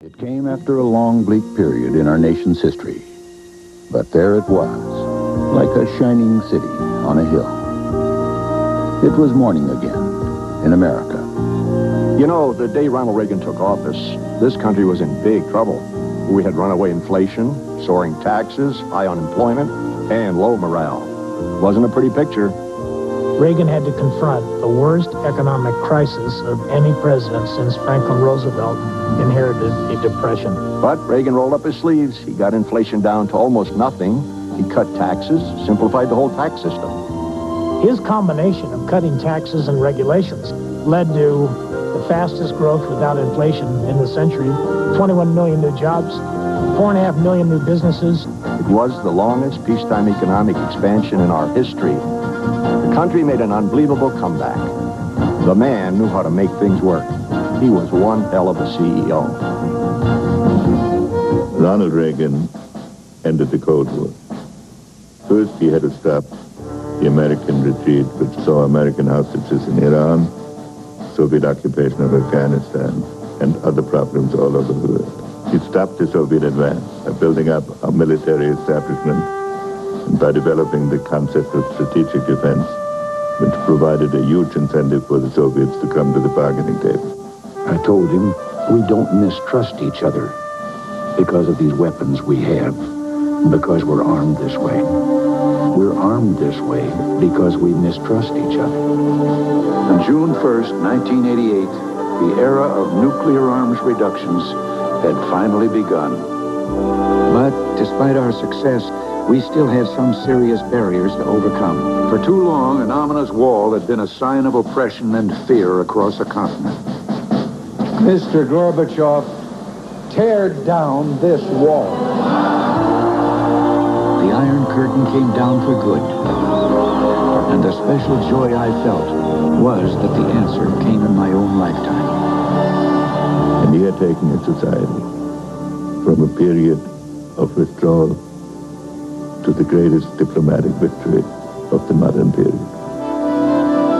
It came after a long, bleak period in our nation's history. But there it was, like a shining city on a hill. It was morning again in America. You know, the day Ronald Reagan took office, this country was in big trouble. We had runaway inflation, soaring taxes, high unemployment, and low morale. Wasn't a pretty picture. Reagan had to confront the worst economic crisis of any president since Franklin Roosevelt inherited the Depression. But Reagan rolled up his sleeves. He got inflation down to almost nothing. He cut taxes, simplified the whole tax system. His combination of cutting taxes and regulations led to the fastest growth without inflation in the century, 21 million new jobs, 4.5 million new businesses. It was the longest peacetime economic expansion in our history. The country made an unbelievable comeback. The man knew how to make things work. He was one hell of a CEO. Ronald Reagan ended the Cold War. First, he had to stop the American retreat, which saw American hostages in Iran, Soviet occupation of Afghanistan, and other problems all over the world. He stopped the Soviet advance by building up a military establishment and by developing the concept of strategic defense, which provided a huge incentive for the Soviets to come to the bargaining table. I told him, we don't mistrust each other because of these weapons we have, because we're armed this way. We're armed this way because we mistrust each other. On June 1st, 1988, the era of nuclear arms reductions had finally begun. But despite our success, we still had some serious barriers to overcome. For too long, an ominous wall had been a sign of oppression and fear across a continent. Mr. Gorbachev, tear down this wall. The Iron Curtain came down for good. And the special joy I felt was that the answer came in my own lifetime. And he had taken a society from a period of withdrawal to the greatest diplomatic victory of the modern period.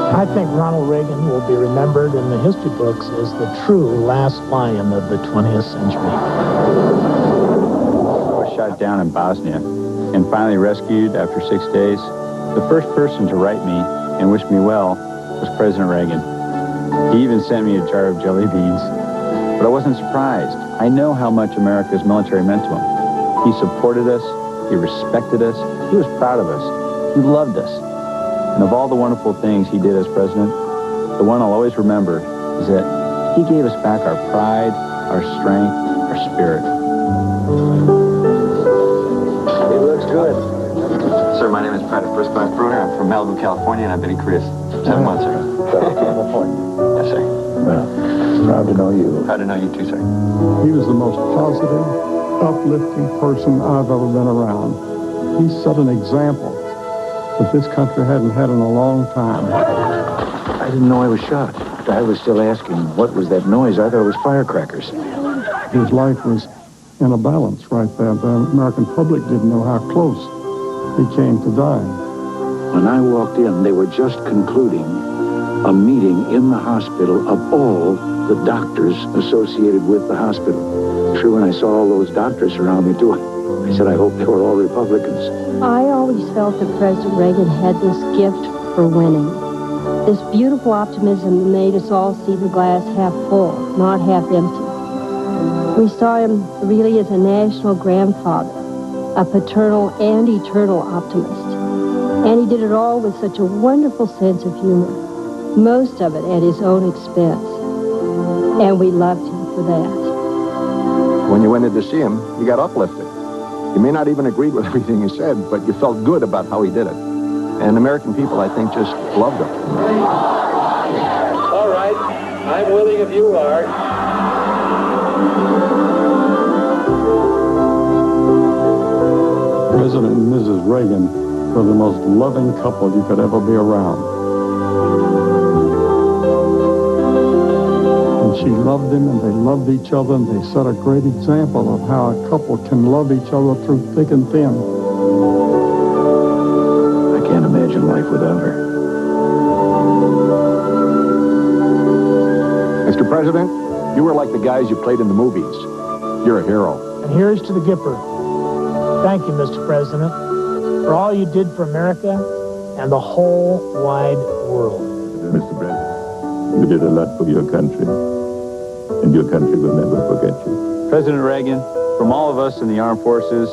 I think Ronald Reagan will be remembered in the history books as the true last lion of the 20th century. I was shot down in Bosnia and finally rescued after 6 days. The first person to write me and wish me well was President Reagan. He even sent me a jar of jelly beans. But I wasn't surprised. I know how much America's military meant to him. He supported us. He respected us. He was proud of us. He loved us. And of all the wonderful things he did as president, the one I'll always remember is that he gave us back our pride, our strength, our spirit. It looks good. Sir, my name is Private First Class Bruner. I'm from Malibu, California, and I've been in Korea 7 months, sir. California. Yes, sir. Well, proud to know you. Proud to know you too, sir. He was the most positive, uplifting person I've ever been around. He set an example that this country hadn't had in a long time. I didn't know I was shot. I was still asking, what was that noise? I thought it was firecrackers. His life was in a balance right there. The American public didn't know how close he came to dying. When I walked in, they were just concluding a meeting in the hospital of all the doctors associated with the hospital. True, when I saw all those doctors around me, too, I said, I hope they were all Republicans. I always felt that President Reagan had this gift for winning. This beautiful optimism that made us all see the glass half full, not half empty. We saw him really as a national grandfather, a paternal and eternal optimist. And he did it all with such a wonderful sense of humor, most of it at his own expense. And we loved him for that. When you went in to see him, you got uplifted. You may not even agree with everything he said, but you felt good about how he did it. And American people, I think, just loved him. All right. I'm willing if you are. President and Mrs. Reagan were the most loving couple you could ever be around. And she loved him, and they loved each other, and they set a great example of how a couple can love each other through thick and thin. I can't imagine life without her. Mr. President, you were like the guys you played in the movies. You're a hero. And here's to the Gipper. Thank you, Mr. President, for all you did for America and the whole wide world. Mr. President, you did a lot for your country, and your country will never forget you. President Reagan, from all of us in the armed forces,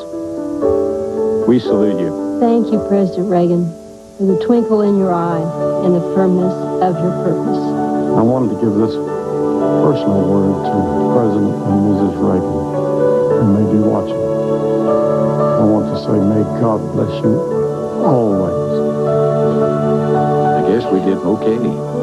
we salute you. Thank you, President Reagan, for the twinkle in your eye and the firmness of your purpose. I wanted to give this personal word to President and Mrs. Reagan, and they do watching. I want to say, may God bless you always. I guess we did okay.